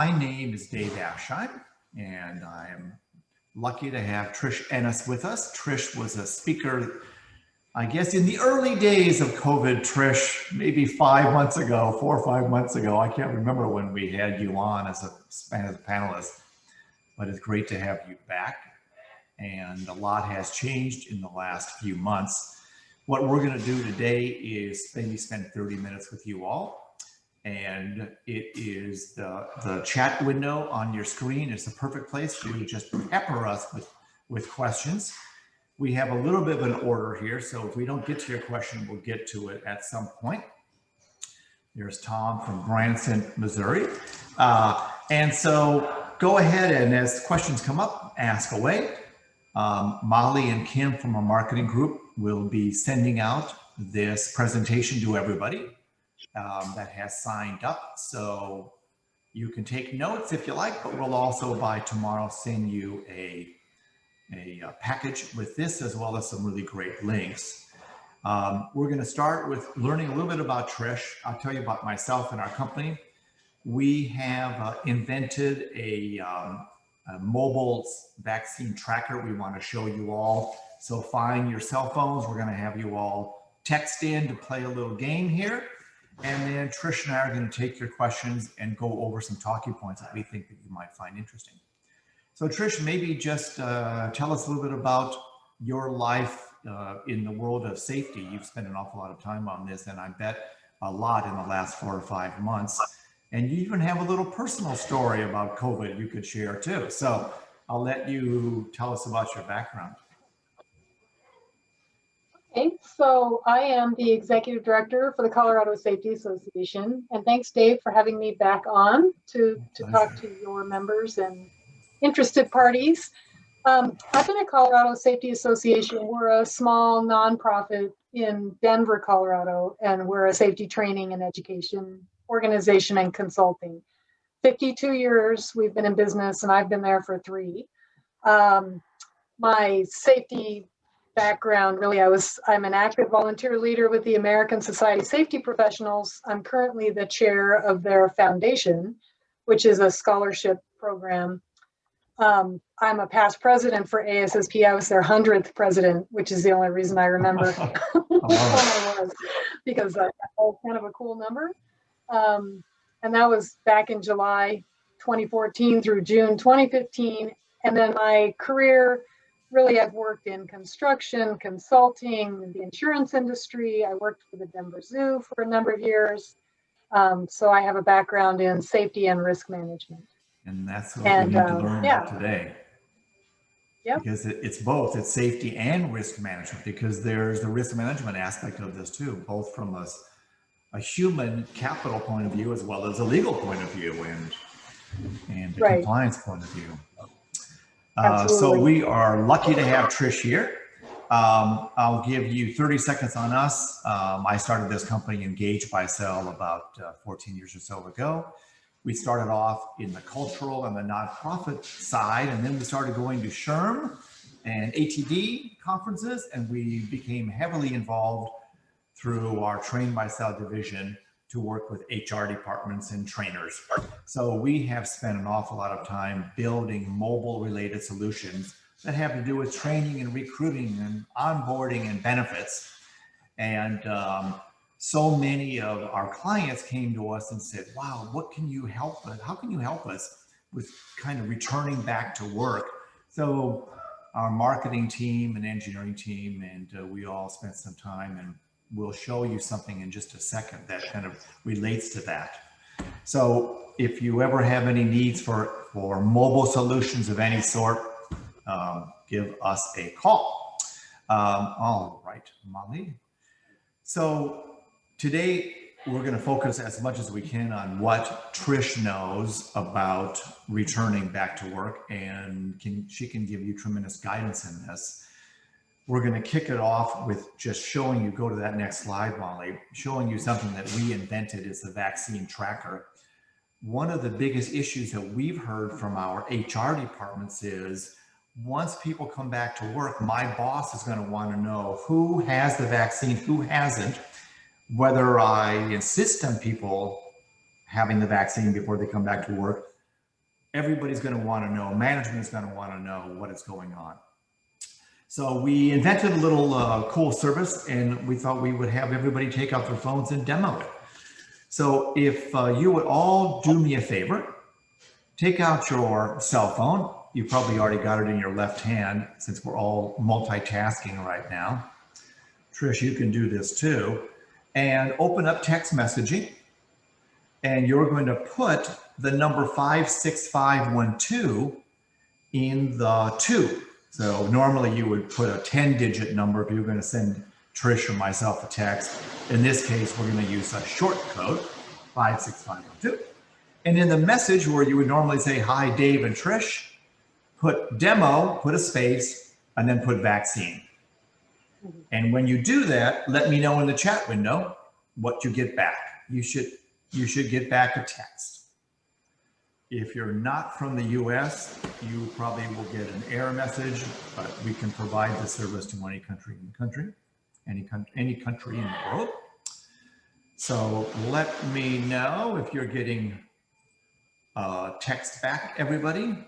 My name is Dave Afsheim, and I'm lucky to have Trish Ennis with us. Trish was a speaker, I guess, in the early days of COVID. Trish, maybe 5 months ago, 4 or 5 months ago. I can't remember when we had you on as a panelist, but it's great to have you back. And a lot has changed in the last few months. What we're going to do today is maybe spend 30 minutes with you all. And it is the chat window on your screen is the perfect place for you to just pepper us with questions. We have a little bit of an order here, so if we don't get to your question, we'll get to it at some point. There's Tom from Branson, Missouri. And so go ahead and as questions come up, ask away. Molly and Kim from our marketing group will be sending out this presentation to everybody that has signed up. So you can take notes if you like, but we'll also by tomorrow send you a package with this as well as some really great links. We're going to start with learning a little bit about Trish. I'll tell you about myself and our company. We have invented a mobile vaccine tracker we want to show you all. So find your cell phones. We're going to have you all text in to play a little game here. And then Trish and I are going to take your questions and go over some talking points that we think that you might find interesting. So Trish, maybe just tell us a little bit about your life in the world of safety. You've spent an awful lot of time on this, and I bet a lot in the last 4 or 5 months. And you even have a little personal story about COVID you could share too. So I'll let you tell us about your background. Okay, so I am the executive director for the Colorado Safety Association. And thanks, Dave, for having me back on to talk to your members and interested parties. I've been at Colorado Safety Association. We're a small nonprofit in Denver, Colorado, and we're a safety training and education organization and consulting. 52 years we've been in business, and I've been there for 3. My safety background, really, I'm an active volunteer leader with the American Society of Safety Professionals. I'm currently the chair of their foundation, which is a scholarship program. I'm a past president for ASSP. I was their 100th president, which is the only reason I remember when I was, because that was kind of a cool number. And that was back in July 2014 through June 2015. And then my career, really, I've worked in construction, consulting, the insurance industry. I worked for the Denver Zoo for a number of years. So I have a background in safety and risk management. And that's what we need to learn about today. Yep. Because it's both, it's safety and risk management, because there's the risk management aspect of this too, both from a human capital point of view as well as a legal point of view and a compliance point of view. So we are lucky to have Trish here. I'll give you 30 seconds on us. I started this company, Engage Buy Sell, about 14 years or so ago. We started off in the cultural and the nonprofit side, and then we started going to SHRM and ATD conferences, and we became heavily involved through our Train Buy Sell division to work with HR departments and trainers. So we have spent an awful lot of time building mobile related solutions that have to do with training and recruiting and onboarding and benefits. And so many of our clients came to us and said, wow, what can you help us? How can you help us with kind of returning back to work? So our marketing team and engineering team, and we all spent some time, and we'll show you something in just a second that kind of relates to that. So if you ever have any needs for mobile solutions of any sort, give us a call. All right, Molly. So today we're going to focus as much as we can on what Trish knows about returning back to work, and she can give you tremendous guidance in this. We're going to kick it off with just showing you, go to that next slide, Molly, showing you something that we invented is the vaccine tracker. One of the biggest issues that we've heard from our HR departments is once people come back to work, my boss is going to want to know who has the vaccine, who hasn't, whether I insist on people having the vaccine before they come back to work, everybody's going to want to know, management is going to want to know what is going on. So we invented a little cool service, and we thought we would have everybody take out their phones and demo it. So if you would all do me a favor, take out your cell phone. You probably already got it in your left hand since we're all multitasking right now. Trish, you can do this too. And open up text messaging. And you're going to put the number 56512 in the 2. So normally you would put a 10-digit number if you were going to send Trish or myself a text. In this case, we're going to use a short code, 56512. And in the message where you would normally say, hi, Dave and Trish, put demo, put a space, and then put vaccine. And when you do that, let me know in the chat window what you get back. You should get back a text. If you're not from the US, you probably will get an error message, but we can provide the service to any country in the world. So let me know if you're getting text back, everybody.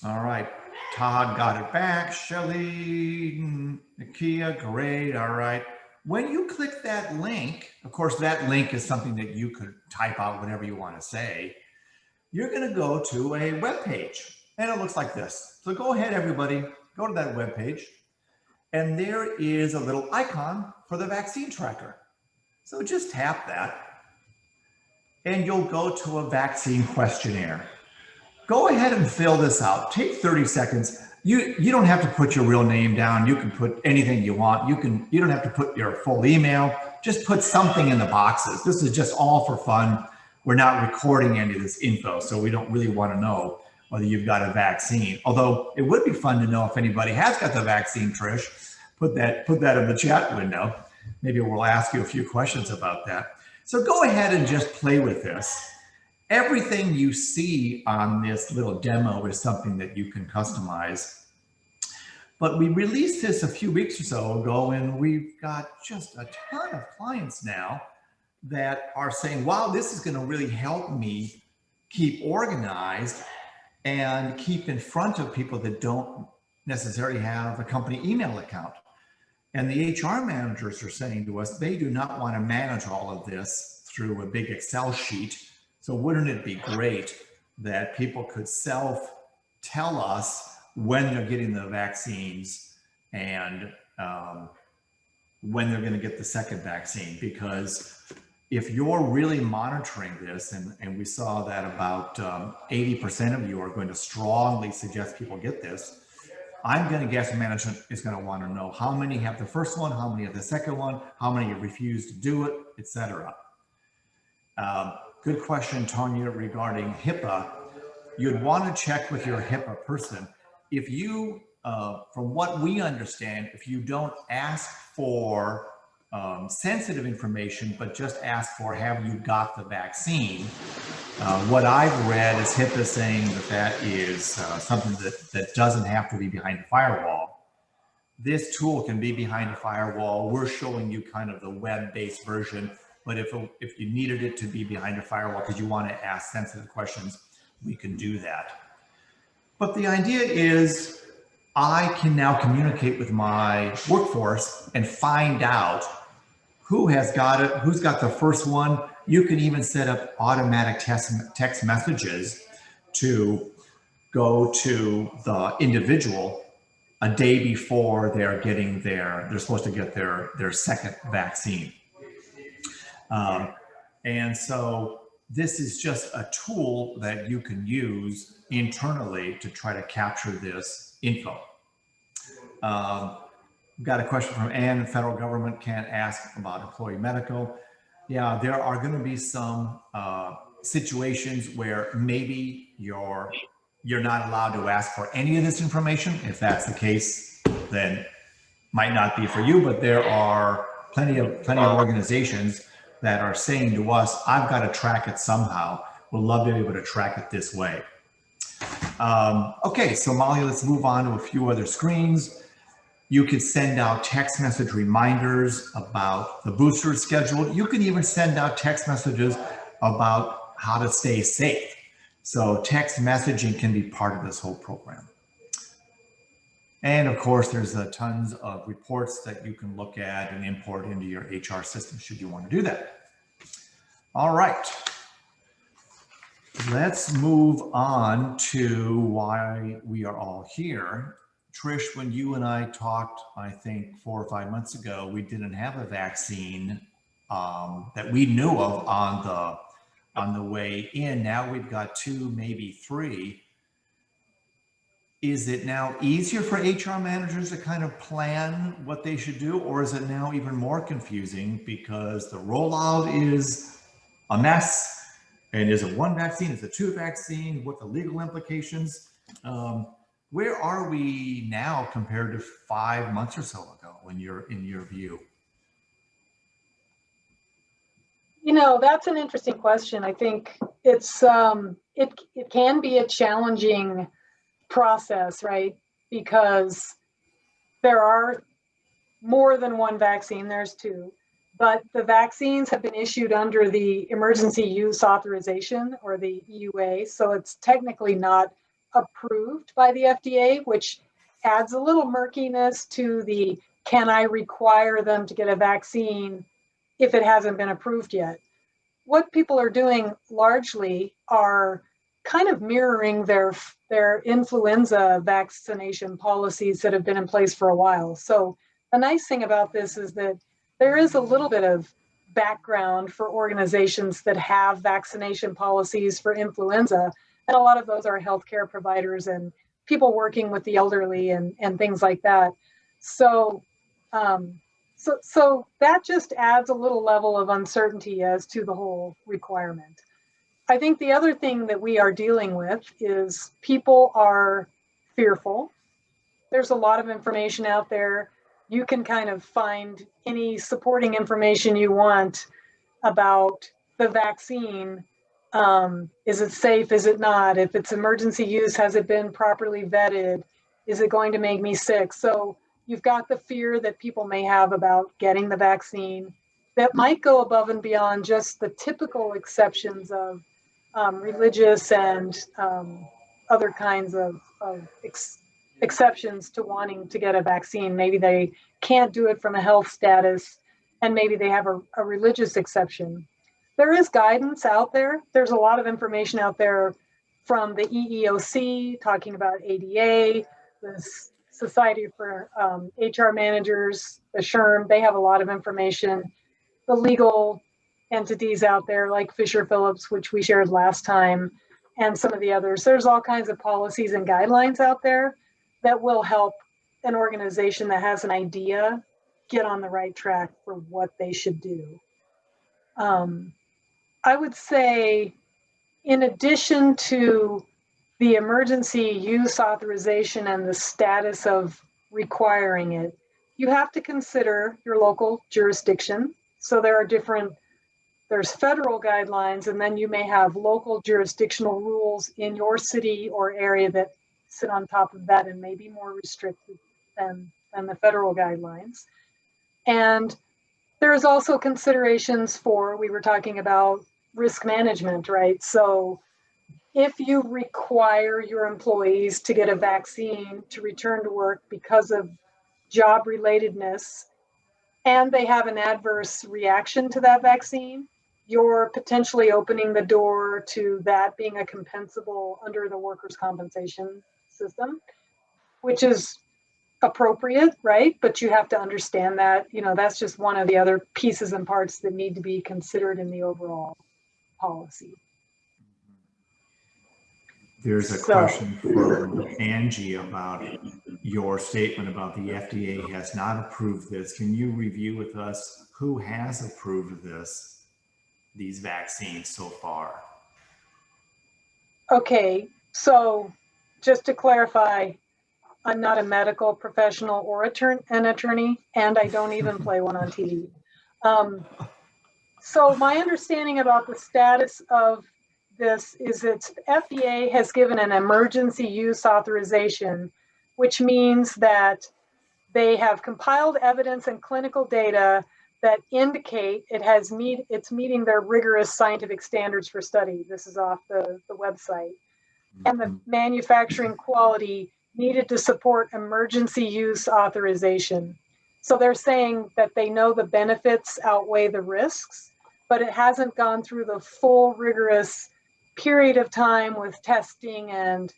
All right, Todd got it back. Shelly, Nakia, great. All right. When you click that link, of course, that link is something that you could type out whatever you want to say. You're going to go to a web page, and it looks like this. So go ahead, everybody, go to that web page, and there is a little icon for the vaccine tracker. So just tap that, and you'll go to a vaccine questionnaire. Go ahead and fill this out. Take 30 seconds. You don't have to put your real name down. You can put anything you want. You don't have to put your full email. Just put something in the boxes. This is just all for fun. We're not recording any of this info, so we don't really want to know whether you've got a vaccine. Although it would be fun to know if anybody has got the vaccine, Trish. Put that in the chat window. Maybe we'll ask you a few questions about that. So go ahead and just play with this. Everything you see on this little demo is something that you can customize. But we released this a few weeks or so ago, and we've got just a ton of clients now that are saying, wow, this is going to really help me keep organized and keep in front of people that don't necessarily have a company email account. And the HR managers are saying to us, they do not want to manage all of this through a big Excel sheet. So wouldn't it be great that people could tell us when they're getting the vaccines and when they're going to get the second vaccine? Because if you're really monitoring this, and we saw that about 80% of you are going to strongly suggest people get this, I'm going to guess management is going to want to know how many have the first one, how many have the second one, how many have refused to do it, etc. Good question, Tanya, regarding HIPAA. You'd want to check with your HIPAA person. If you, from what we understand, if you don't ask for sensitive information, but just ask for, have you got the vaccine? What I've read is HIPAA saying that is something that doesn't have to be behind a firewall. This tool can be behind a firewall. We're showing you kind of the web-based version. But if you needed it to be behind a firewall because you want to ask sensitive questions, we can do that. But the idea is I can now communicate with my workforce and find out who has got it, who's got the first one. You can even set up automatic text messages to go to the individual a day before they're supposed to get their second vaccine. And so this is just a tool that you can use internally to try to capture this info. Got a question from Ann. The federal government can't ask about employee medical. Yeah, there are going to be some situations where maybe you're not allowed to ask for any of this information. If that's the case, then it might not be for you, but there are plenty of organizations that are saying to us, I've got to track it somehow. We'll love to be able to track it this way. Okay, so Molly, let's move on to a few other screens. You could send out text message reminders about the booster schedule. You can even send out text messages about how to stay safe. So text messaging can be part of this whole program. And of course, there's tons of reports that you can look at and import into your HR system should you want to do that. All right. Let's move on to why we are all here. Trish, when you and I talked, I think 4 or 5 months ago, we didn't have a vaccine that we knew of on the way in. Now we've got 2, maybe 3. Is it now easier for HR managers to kind of plan what they should do, or is it now even more confusing because the rollout is a mess? And is it 1 vaccine? Is it 2 vaccines? What the legal implications? Where are we now compared to 5 months or so ago in your view? You know, that's an interesting question. I think it's it can be a challenging process, right? Because there are more than 1 vaccine, there's 2, but the vaccines have been issued under the emergency use authorization, or the EUA, so it's technically not approved by the FDA, which adds a little murkiness to the, can I require them to get a vaccine if it hasn't been approved yet? What people are doing largely are kind of mirroring their influenza vaccination policies that have been in place for a while. So the nice thing about this is that there is a little bit of background for organizations that have vaccination policies for influenza, and a lot of those are healthcare providers and people working with the elderly and things like that. So so that just adds a little level of uncertainty as to the whole requirement. I think the other thing that we are dealing with is people are fearful. There's a lot of information out there. You can kind of find any supporting information you want about the vaccine. Is it safe? Is it not? If it's emergency use, has it been properly vetted? Is it going to make me sick? So you've got the fear that people may have about getting the vaccine that might go above and beyond just the typical exceptions of religious and other kinds of exceptions to wanting to get a vaccine. Maybe they can't do it from a health status, and maybe they have a religious exception. There is guidance out there. There's a lot of information out there from the EEOC talking about ADA, the Society for HR Managers, the SHRM. They have a lot of information. The legal entities out there like Fisher Phillips, which we shared last time, and some of the others. There's all kinds of policies and guidelines out there that will help an organization that has an idea get on the right track for what they should do. I would say, in addition to the emergency use authorization and the status of requiring it, you have to consider your local jurisdiction. So there are there's federal guidelines, and then you may have local jurisdictional rules in your city or area that sit on top of that and may be more restricted than the federal guidelines. And there's also considerations for, we were talking about risk management, right? So if you require your employees to get a vaccine to return to work because of job relatedness, and they have an adverse reaction to that vaccine, you're potentially opening the door to that being a compensable under the workers' compensation system, which is appropriate, right? But you have to understand that, you know, that's just one of the other pieces and parts that need to be considered in the overall policy. There's a question for Angie about your statement about the FDA has not approved this. Can you review with us who has approved these vaccines so far? Okay, so just to clarify, I'm not a medical professional or an attorney, and I don't even play one on TV. So my understanding about the status of this is that FDA has given an emergency use authorization, which means that they have compiled evidence and clinical data that indicate it's meeting their rigorous scientific standards for study. This is off the website. And the manufacturing quality needed to support emergency use authorization. So they're saying that they know the benefits outweigh the risks, but it hasn't gone through the full rigorous period of time with testing and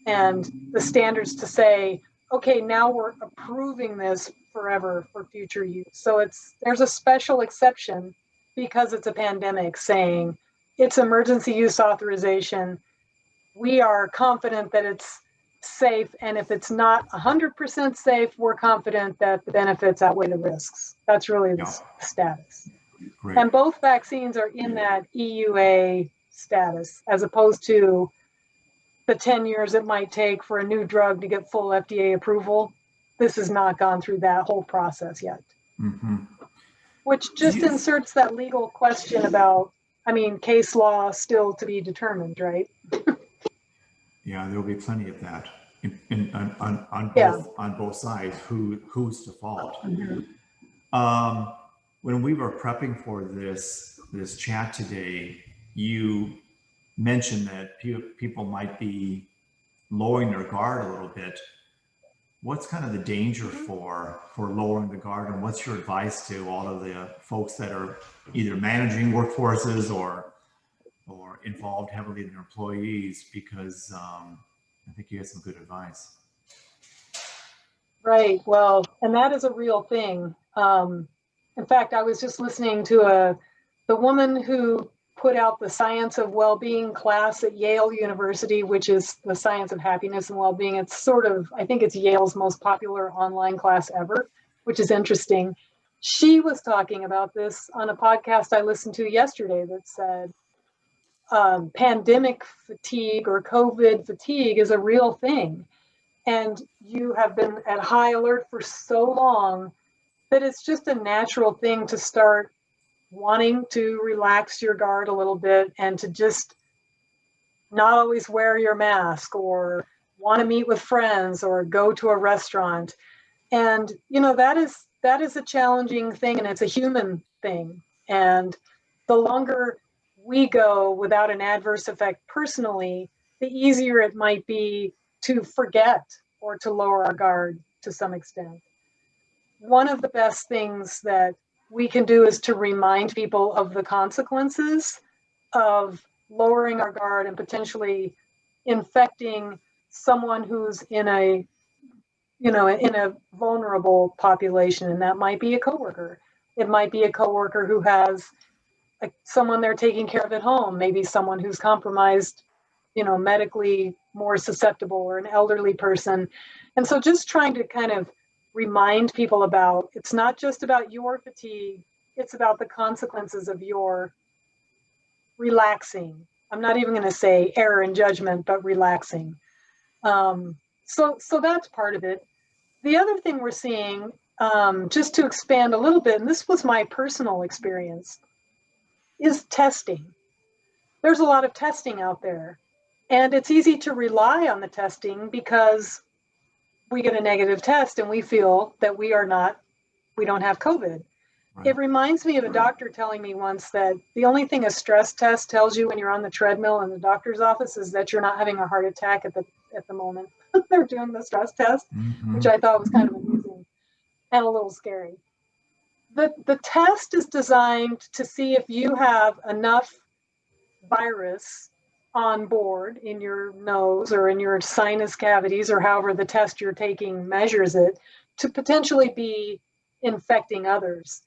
the standards to say, okay, now we're approving this forever for future use. So there's a special exception because it's a pandemic saying it's emergency use authorization. We are confident that it's safe, and if it's not 100% safe, we're confident that the benefits outweigh the risks. That's really the status. Great. And both vaccines are in that EUA status, as opposed to the 10 years it might take for a new drug to get full FDA approval. This has not gone through that whole process yet. Mm-hmm. Which just inserts that legal question about, case law still to be determined, right? Yeah, there will be plenty of that on both sides. Who's to fault? Mm-hmm. When we were prepping for this chat today, you mentioned that people might be lowering their guard a little bit. What's kind of the danger for lowering the guard, and what's your advice to all of the folks that are either managing workforces or involved heavily in their employees? Because I think you have some good advice. Right. Well, and that is a real thing. In fact, I was just listening to the woman who put out the Science of Wellbeing class at Yale University, which is the science of happiness and well-being. It's I think it's Yale's most popular online class ever, which is interesting. She was talking about this on a podcast I listened to yesterday that said pandemic fatigue or COVID fatigue is a real thing. And you have been at high alert for so long that it's just a natural thing to start wanting to relax your guard a little bit and to just not always wear your mask or want to meet with friends or go to a restaurant. And, that is a challenging thing, and it's a human thing. And the longer we go without an adverse effect personally, the easier it might be to forget or to lower our guard to some extent. One of the best things that we can do is to remind people of the consequences of lowering our guard and potentially infecting someone who's in a vulnerable population. And that might be a coworker. It might be a coworker who has someone they're taking care of at home, maybe someone who's compromised, medically more susceptible, or an elderly person. And so just trying to kind of remind people about, it's not just about your fatigue, it's about the consequences of your relaxing. I'm not even going to say error in judgment, but relaxing. So that's part of it. The other thing we're seeing, just to expand a little bit, and this was my personal experience, is testing. There's a lot of testing out there, and it's easy to rely on the testing because we get a negative test and we feel that we don't have COVID. Right. It reminds me of a doctor telling me once that the only thing a stress test tells you when you're on the treadmill in the doctor's office is that you're not having a heart attack at the moment they're doing the stress test, which I thought was kind of amusing and a little scary. The test is designed to see if you have enough virus on board in your nose or in your sinus cavities, or however the test you're taking measures it, to potentially be infecting others.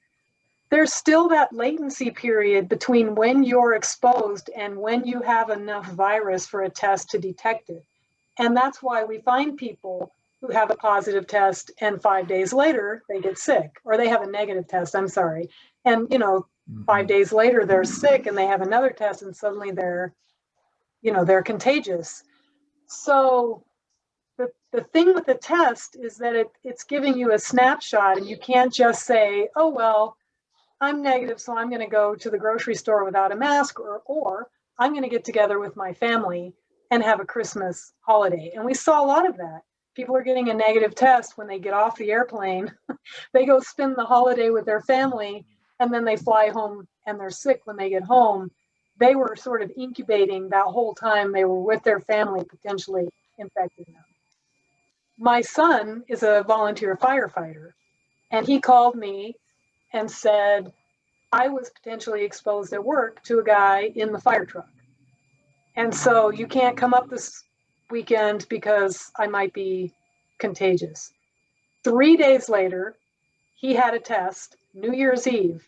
There's still that latency period between when you're exposed and when you have enough virus for a test to detect it. And that's why we find people who have a positive test and 5 days later they get sick, or they have a negative test, and 5 days later they're sick and they have another test and suddenly they're contagious. So the thing with the test is that it's giving you a snapshot, and you can't just say, oh, well, I'm negative, so I'm going to go to the grocery store without a mask, or I'm going to get together with my family and have a Christmas holiday. And we saw a lot of that. People are getting a negative test when they get off the airplane. They go spend the holiday with their family, and then they fly home and they're sick when they get home. They were sort of incubating that whole time they were with their family, potentially infecting them. My son is a volunteer firefighter, and he called me and said, I was potentially exposed at work to a guy in the fire truck. And so you can't come up this weekend because I might be contagious. 3 days later, he had a test, New Year's Eve.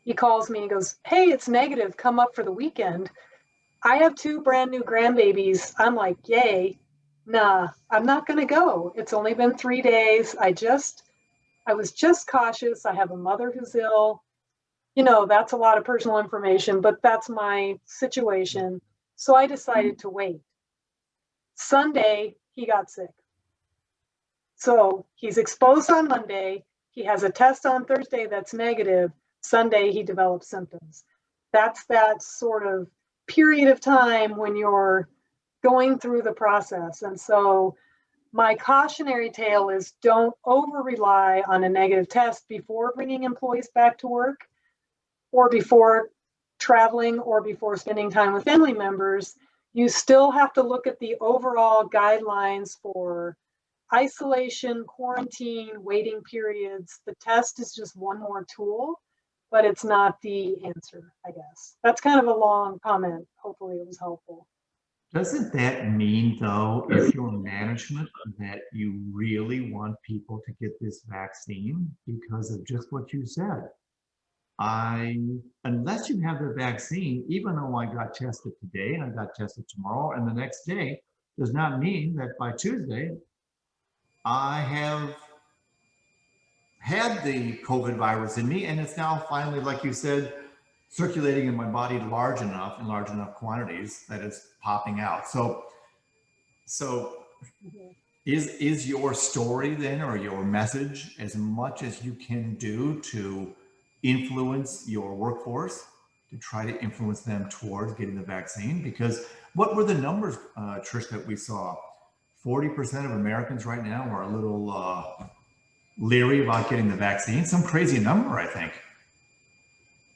He calls me and goes, hey, it's negative, come up for the weekend. I have 2 brand new grandbabies. I'm like, yay. Nah, I'm not going to go. It's only been 3 days. I was just cautious. I have a mother who's ill. That's a lot of personal information, but that's my situation. So I decided to wait. Sunday, he got sick. So he's exposed on Monday. He has a test on Thursday that's negative. Sunday, he develops symptoms. That's that sort of period of time when you're going through the process. And so my cautionary tale is don't over rely on a negative test before bringing employees back to work, or before traveling, or before spending time with family members. You still have to look at the overall guidelines for isolation, quarantine, waiting periods. The test is just one more tool, but it's not the answer, I guess. That's kind of a long comment. Hopefully it was helpful. Doesn't that mean, though, if you're management, that you really want people to get this vaccine because of just what you said? Unless you have the vaccine, even though I got tested today and I got tested tomorrow and the next day, does not mean that by Tuesday, I have had the COVID virus in me and it's now finally, like you said, circulating in my body in large enough quantities that it's popping out. So is your story then, or your message, as much as you can do to influence your workforce, to try to influence them towards getting the vaccine? Because what were the numbers, Trish, that we saw? 40% of Americans right now are a little leery about getting the vaccine. Some crazy number, I think.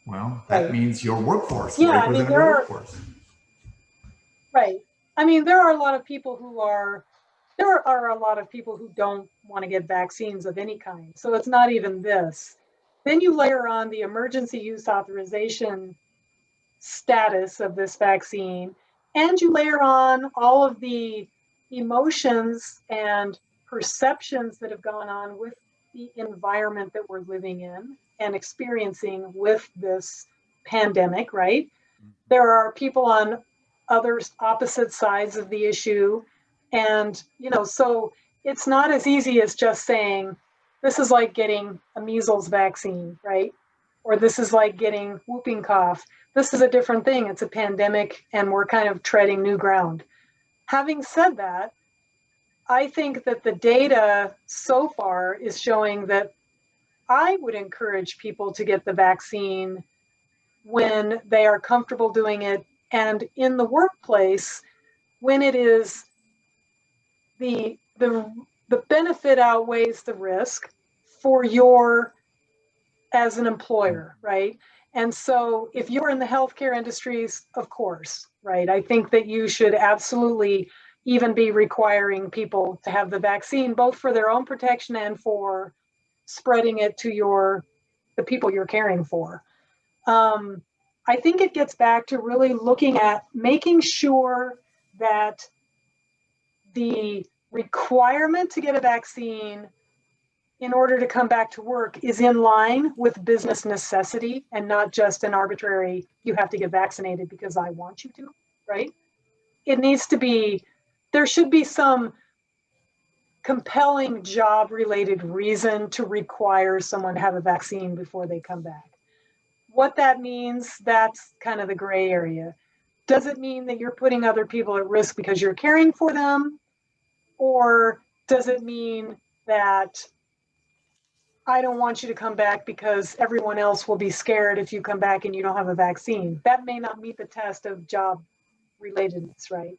Well, that means your workforce. Yeah, I mean, workforce. Right. I mean, there are a lot of people who don't want to get vaccines of any kind. So it's not even this. Then you layer on the emergency use authorization status of this vaccine, and you layer on all of the emotions and perceptions that have gone on with the environment that we're living in and experiencing with this pandemic, right? There are people on other opposite sides of the issue. And, so it's not as easy as just saying, this is like getting a measles vaccine, right? Or this is like getting whooping cough. This is a different thing. It's a pandemic and we're kind of treading new ground. Having said that, I think that the data so far is showing that I would encourage people to get the vaccine when they are comfortable doing it, and in the workplace when it is the benefit outweighs the risk for your as an employer, right? And so if you're in the healthcare industries, of course, right? I think that you should absolutely even be requiring people to have the vaccine, both for their own protection and for spreading it to the people you're caring for. I think it gets back to really looking at making sure that the requirement to get a vaccine in order to come back to work is in line with business necessity and not just an arbitrary, you have to get vaccinated because I want you to, right? It needs to be, there should be some compelling job-related reason to require someone to have a vaccine before they come back. What that means, that's kind of the gray area. Does it mean that you're putting other people at risk because you're caring for them? Or does it mean that I don't want you to come back because everyone else will be scared if you come back and you don't have a vaccine? That may not meet the test of job relatedness, right?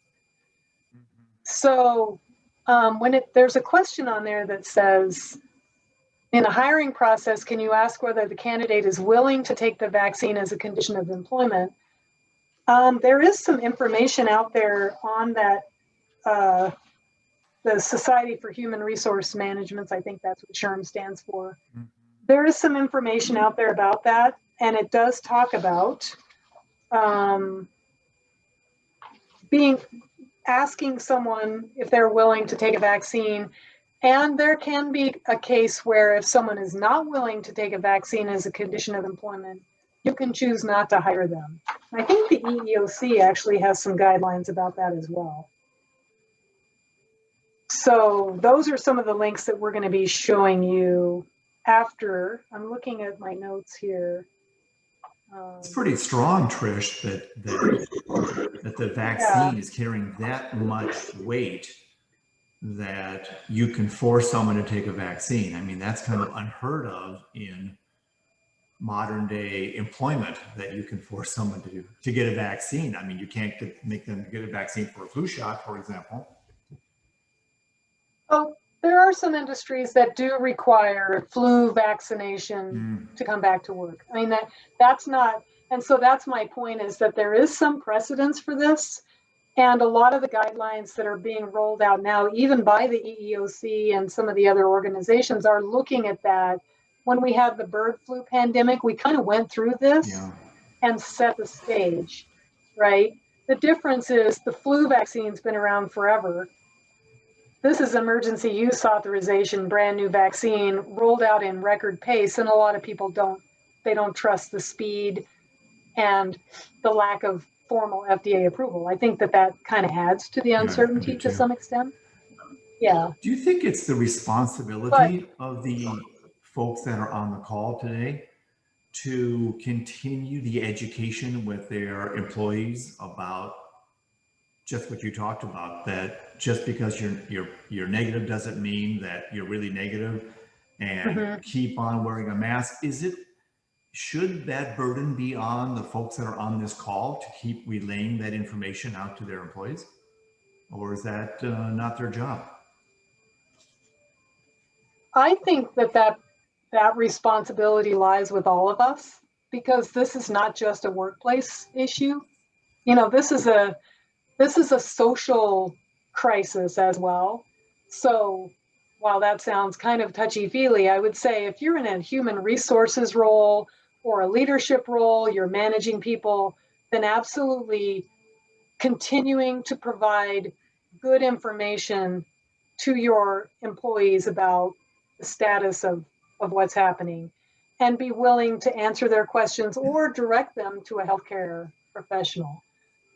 So when there's a question on there that says, in a hiring process, can you ask whether the candidate is willing to take the vaccine as a condition of employment? There is some information out there on that, the Society for Human Resource Management, I think that's what SHRM stands for. There is some information out there about that, and it does talk about asking someone if they're willing to take a vaccine. And there can be a case where if someone is not willing to take a vaccine as a condition of employment, you can choose not to hire them. I think the EEOC actually has some guidelines about that as well. So those are some of the links that we're going to be showing you after. I'm looking at my notes here. It's pretty strong, Trish, that the vaccine is carrying that much weight that you can force someone to take a vaccine. I mean, that's kind of unheard of in modern day employment, that you can force someone to get a vaccine. I mean, you can't make them get a vaccine for a flu shot, for example. Oh, there are some industries that do require flu vaccination to come back to work. I mean, that's not, and so that's my point, is that there is some precedence for this. And a lot of the guidelines that are being rolled out now, even by the EEOC and some of the other organizations, are looking at that. When we had the bird flu pandemic, we kind of went through this and set the stage, right? The difference is the flu vaccine's been around forever. This is emergency use authorization, brand new vaccine rolled out in record pace. And a lot of people don't trust the speed and the lack of formal FDA approval. I think that kind of adds to the uncertainty to some extent. Yeah. Do you think it's the responsibility of the folks that are on the call today to continue the education with their employees about just what you talked about, that just because you're negative doesn't mean that you're really negative, and keep on wearing a mask? Should that burden be on the folks that are on this call to keep relaying that information out to their employees? Or is that not their job? I think that responsibility lies with all of us, because this is not just a workplace issue. You know, this is a social crisis as well. So while that sounds kind of touchy-feely, I would say if you're in a human resources role or a leadership role, you're managing people, then absolutely continuing to provide good information to your employees about the status of what's happening, and be willing to answer their questions or direct them to a healthcare professional.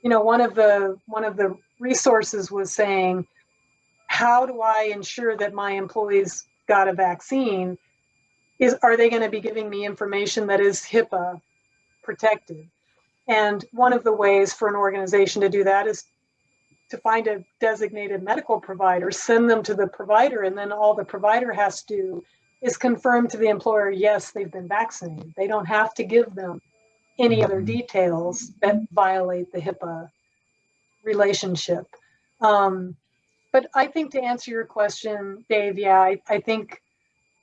You know, one of the resources was saying, how do I ensure that my employees got a vaccine? Are they going to be giving me information that is HIPAA protected? And one of the ways for an organization to do that is to find a designated medical provider, send them to the provider, and then all the provider has to do is confirm to the employer, yes, they've been vaccinated. They don't have to give them any other details that violate the HIPAA relationship. But I think, to answer your question, Dave, yeah, I think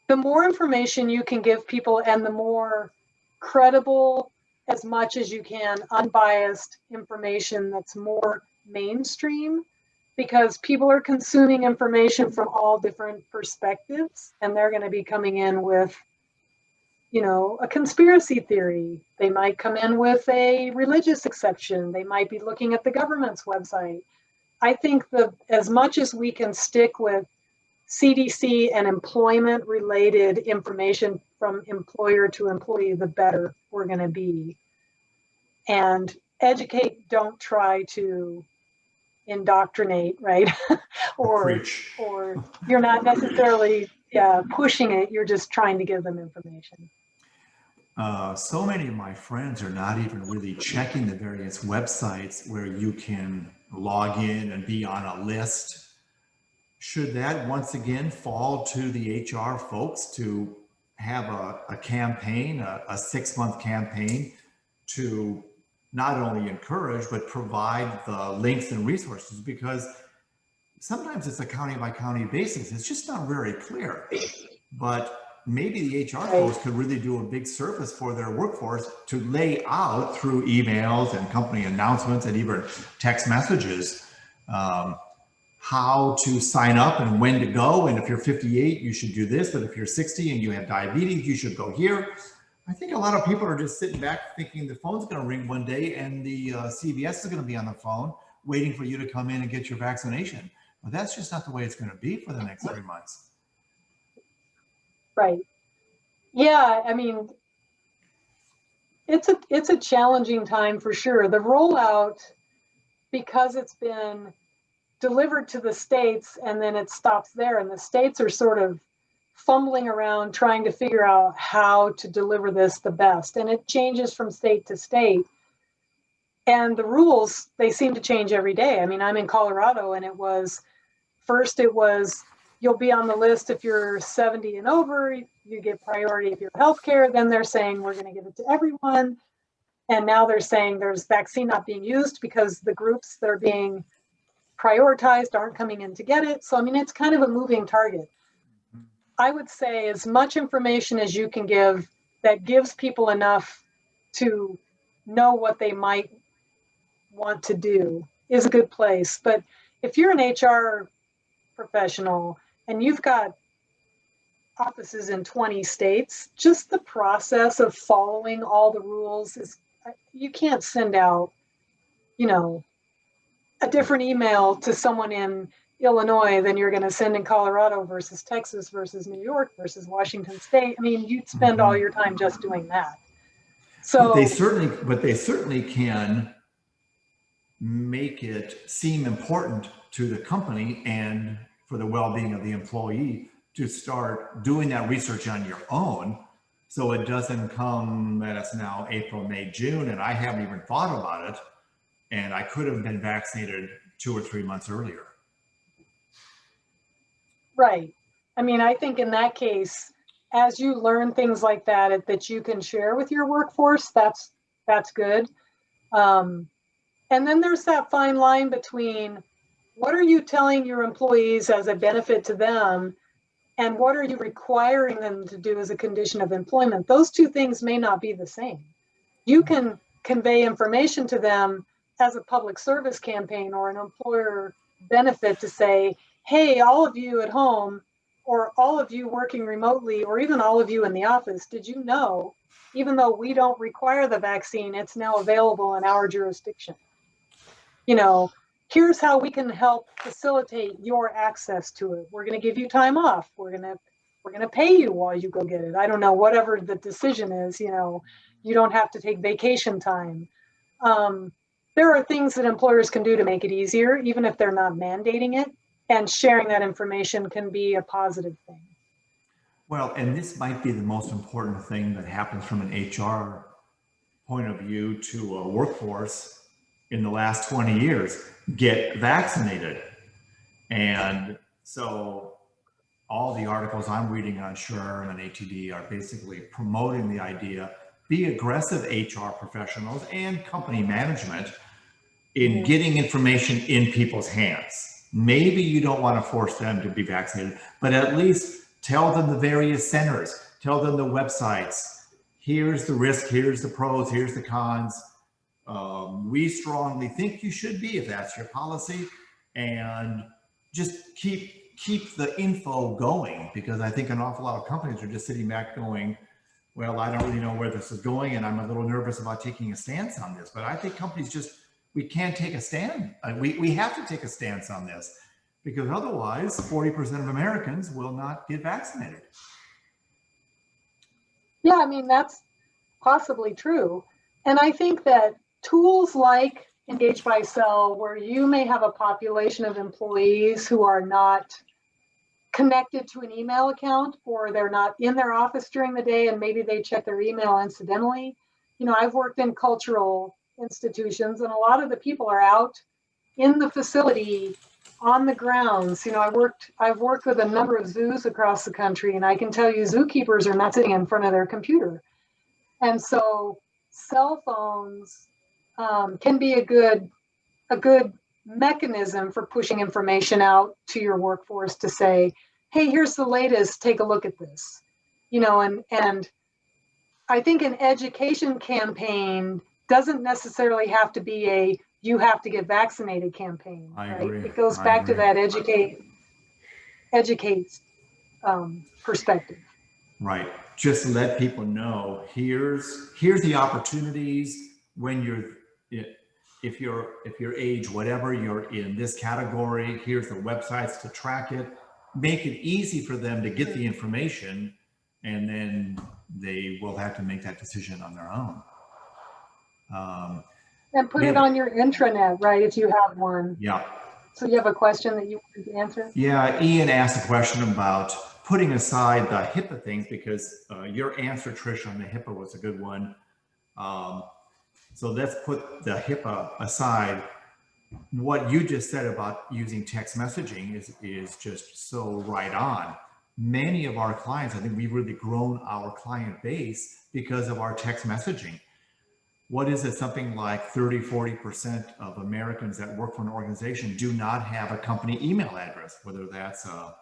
the more information you can give people, and the more credible, as much as you can, unbiased information that's more mainstream, because people are consuming information from all different perspectives, and they're going to be coming in with, you know, a conspiracy theory. They might come in with a religious exception. They might be looking at the government's website. I think as much as we can stick with CDC and employment related information from employer to employee, the better we're going to be. And educate, don't try to indoctrinate, right? or you're not necessarily pushing it, you're just trying to give them information. So many of my friends are not even really checking the various websites where you can log in and be on a list. Should that once again fall to the HR folks to have a campaign, a 6-month campaign, to not only encourage, but provide the links and resources? Because sometimes it's a county by county basis. It's just not very clear. But maybe the HR folks could really do a big service for their workforce to lay out through emails and company announcements and even text messages how to sign up and when to go. And if you're 58, you should do this. But if you're 60 and you have diabetes, you should go here. I think a lot of people are just sitting back thinking the phone's going to ring one day and the CVS is going to be on the phone waiting for you to come in and get your vaccination. But that's just not the way it's going to be for the next 3 months. Right. Yeah, I mean, it's a challenging time for sure. The rollout, because it's been delivered to the states and then it stops there, and the states are sort of fumbling around trying to figure out how to deliver this the best, and it changes from state to state, and the rules, they seem to change every day. I mean, I'm in Colorado, and it was you'll be on the list if you're 70 and over, you get priority if you're healthcare. Then they're saying we're going to give it to everyone, and now they're saying there's vaccine not being used because the groups that are being prioritized aren't coming in to get it. So, I mean, it's kind of a moving target. I would say as much information as you can give that gives people enough to know what they might want to do is a good place. But if you're an HR professional and you've got offices in 20 states, just the process of following all the rules is, you can't send out, a different email to someone in Illinois than you're going to send in Colorado versus Texas versus New York versus Washington State. I mean, you'd spend all your time just doing that. So but they certainly can make it seem important to the company and for the well-being of the employee to start doing that research on your own, so it doesn't come at us now April, May, June, and I haven't even thought about it, and I could have been vaccinated 2 or 3 months earlier. Right. I mean, I think in that case, as you learn things like that you can share with your workforce, that's good. And then there's that fine line between what are you telling your employees as a benefit to them and what are you requiring them to do as a condition of employment? Those two things may not be the same. You can convey information to them as a public service campaign or an employer benefit to say, hey, all of you at home or all of you working remotely or even all of you in the office, did you know, even though we don't require the vaccine, it's now available in our jurisdiction? Here's how we can help facilitate your access to it. We're going to give you time off. We're going to pay you while you go get it. I don't know, whatever the decision is, you don't have to take vacation time. There are things that employers can do to make it easier, even if they're not mandating it, and sharing that information can be a positive thing. Well, and this might be the most important thing that happens from an HR point of view to a workforce in the last 20 years, get vaccinated. And so all the articles I'm reading on SHRM and ATD are basically promoting the idea, be aggressive HR professionals and company management in getting information in people's hands. Maybe you don't want to force them to be vaccinated, but at least tell them the various centers, tell them the websites. Here's the risk, here's the pros, here's the cons. We strongly think you should be if that's your policy, and just keep the info going, because I think an awful lot of companies are just sitting back going, well, I don't really know where this is going and I'm a little nervous about taking a stance on this. But I think companies we can't take a stand. We have to take a stance on this, because otherwise 40% of Americans will not get vaccinated. Yeah, I mean, that's possibly true. And I think that tools like Engage by Cell, where you may have a population of employees who are not connected to an email account, or they're not in their office during the day and maybe they check their email incidentally. I've worked in cultural institutions and a lot of the people are out in the facility on the grounds. I've worked with a number of zoos across the country, and I can tell you zookeepers are not sitting in front of their computer. And so cell phones can be a good mechanism for pushing information out to your workforce to say, hey, here's the latest, take a look at this. and I think an education campaign doesn't necessarily have to be a you have to get vaccinated campaign, I right? agree. It goes I back to agree. that educate perspective. Right. Just let people know here's the opportunities when if you're age whatever you're in this category, here's the websites to track it. Make it easy for them to get the information, and then they will have to make that decision on their own. And put it Yeah. on your intranet, right, if you have one. Yeah. So you have a question that you want to answer? Yeah, Ian asked a question about putting aside the HIPAA things, because your answer, Trish, on the HIPAA was a good one. So let's put the HIPAA aside. What you just said about using text messaging is just so right on. Many of our clients, I think we've really grown our client base because of our text messaging. What is it? Something like 30–40% of Americans that work for an organization do not have a company email address, whether that's a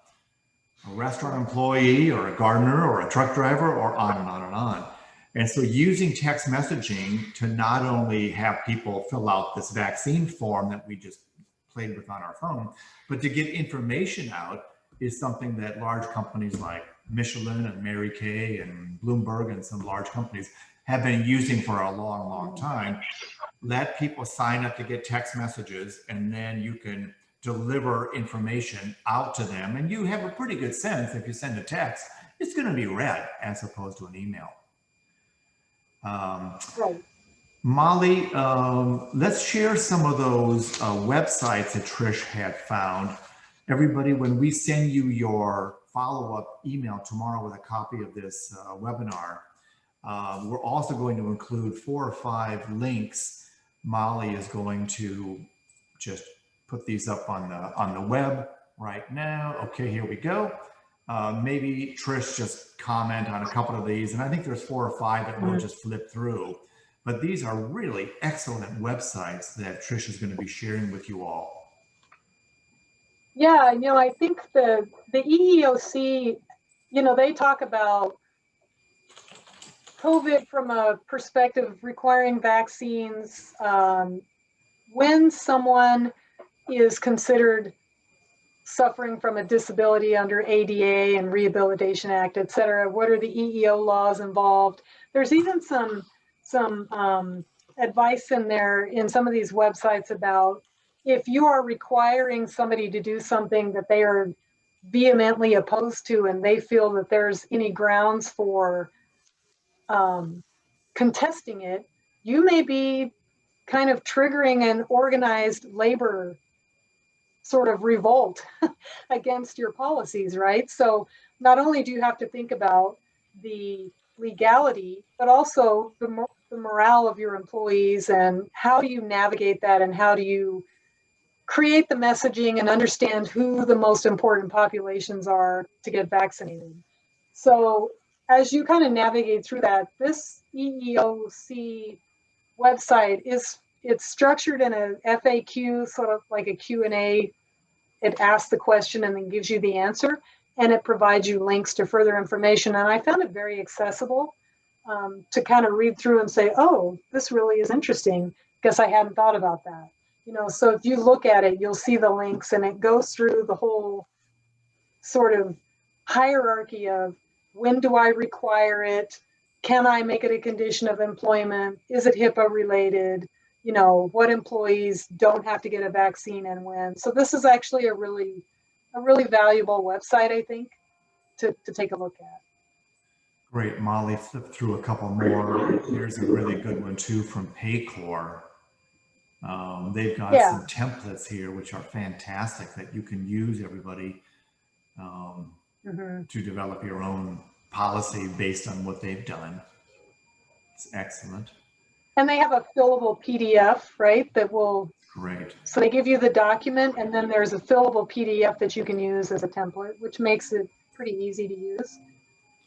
restaurant employee or a gardener or a truck driver, or on and on and on. And so using text messaging to not only have people fill out this vaccine form that we just played with on our phone, but to get information out is something that large companies like Michelin and Mary Kay and Bloomberg and some large companies have been using for a long, long time. Let people sign up to get text messages, and then you can deliver information out to them. And you have a pretty good sense if you send a text, it's going to be read as opposed to an email. Right. Molly, let's share some of those websites that Trish had found. Everybody, when we send you your follow-up email tomorrow with a copy of this webinar, we're also going to include 4 or 5 links. Molly is going to just put these up on the web right now. Okay, here we go. Maybe Trish just comment on a couple of these, and I think there's 4 or 5 that we'll just flip through. But these are really excellent websites that Trish is going to be sharing with you all. Yeah, I think the EEOC, they talk about COVID from a perspective requiring vaccines. When someone is considered suffering from a disability under ADA and Rehabilitation Act, et cetera, what are the EEO laws involved? There's even some advice in there in some of these websites about if you are requiring somebody to do something that they are vehemently opposed to and they feel that there's any grounds for contesting it, you may be kind of triggering an organized labor sort of revolt against your policies, right? So not only do you have to think about the legality, but also the morale of your employees, and how do you navigate that, and how do you create the messaging and understand who the most important populations are to get vaccinated. So as you kind of navigate through that, this EEOC website it's structured in a FAQ, sort of like a Q&A. It asks the question and then gives you the answer, and it provides you links to further information. And I found it very accessible to kind of read through and say, oh, this really is interesting. Guess I hadn't thought about that. So if you look at it, you'll see the links, and it goes through the whole sort of hierarchy of when do I require it? Can I make it a condition of employment? Is it HIPAA related? What employees don't have to get a vaccine and when. So this is actually a really valuable website, I think, to take a look at. Great, Molly, flip through a couple more. Here's a really good one too from Paycor. They've got some templates here which are fantastic that you can use, everybody, to develop your own policy based on what they've done. It's excellent. And they have a fillable PDF, right? That will. Great. So they give you the document, and then there's a fillable PDF that you can use as a template, which makes it pretty easy to use.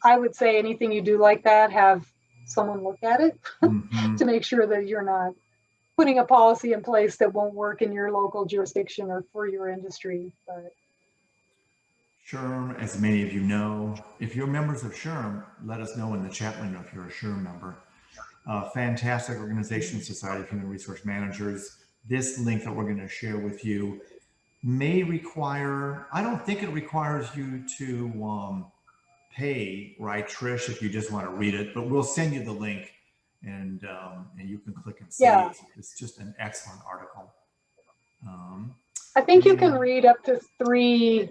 I would say anything you do like that, have someone look at it to make sure that you're not putting a policy in place that won't work in your local jurisdiction or for your industry. But SHRM, as many of you know, if you're members of SHRM, let us know in the chat window if you're a SHRM member. Fantastic organization, Society of Human Resource Managers. This link that we're going to share with you may require, I don't think it requires you to pay, right, Trish, if you just want to read it, but we'll send you the link and you can click and see. Yeah. It's just an excellent article. I think you can read up to three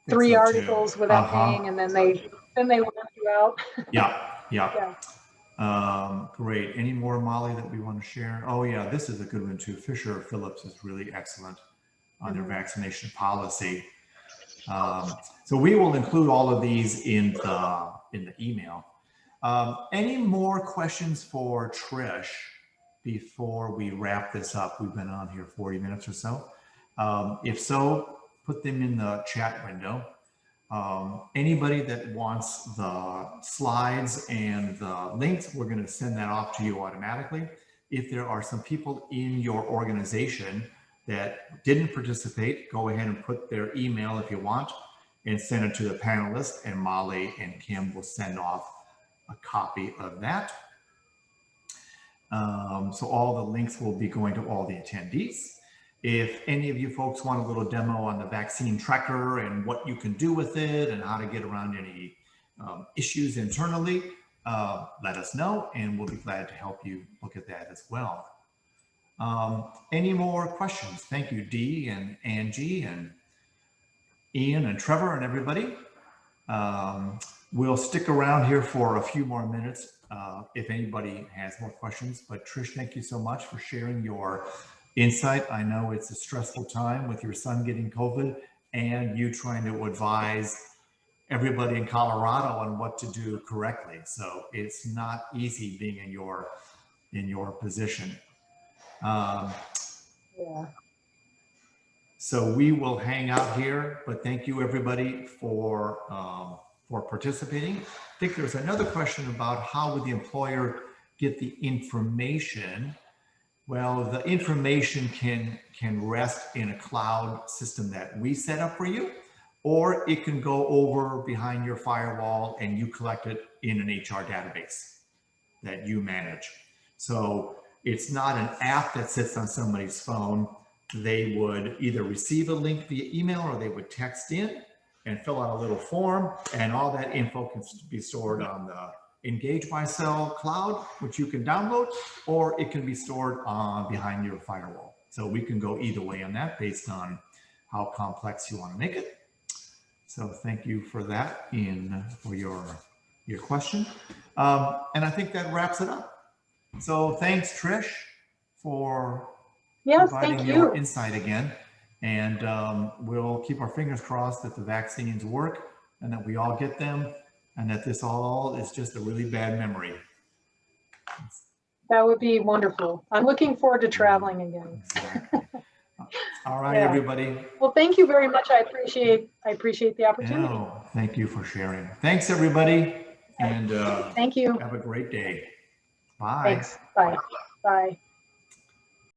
so articles without paying, and then they work you out. Yeah. Great. Any more, Molly, that we want to share? Oh yeah, this is a good one too. Fisher Phillips is really excellent on their vaccination policy. So we will include all of these in the email. Any more questions for Trish before we wrap this up? We've been on here 40 minutes or so. If so, put them in the chat window. Anybody that wants the slides and the links, we're going to send that off to you automatically. If there are some people in your organization that didn't participate, go ahead and put their email if you want and send it to the panelists, and Molly and Kim will send off a copy of that. So all the links will be going to all the attendees. If any of you folks want a little demo on the vaccine tracker and what you can do with it and how to get around any issues internally, let us know and we'll be glad to help you look at that as well. Any more questions? Thank you, Dee and Angie and Ian and Trevor and everybody. We'll stick around here for a few more minutes if anybody has more questions. But Trish, thank you so much for sharing your insight. I know it's a stressful time with your son getting COVID and you trying to advise everybody in Colorado on what to do correctly. So it's not easy being in your position. Yeah. So we will hang out here, but thank you everybody for participating. I think there's another question about how would the employer get the information. Well, the information can rest in a cloud system that we set up for you, or it can go over behind your firewall and you collect it in an HR database that you manage. So it's not an app that sits on somebody's phone. They would either receive a link via email or they would text in and fill out a little form, and all that info can be stored on the Engage MyCell cloud, which you can download, or it can be stored behind your firewall. So we can go either way on that based on how complex you want to make it. So thank you for that for your question. And I think that wraps it up. So thanks, Trish, for providing your insight again. And we'll keep our fingers crossed that the vaccines work and that we all get them, and that this all is just a really bad memory. That would be wonderful. I'm looking forward to traveling again. Exactly. All right, everybody. Well, thank you very much. I appreciate the opportunity. No, thank you for sharing. Thanks, everybody. And thank you. Have a great day. Bye. Thanks. Bye. Bye.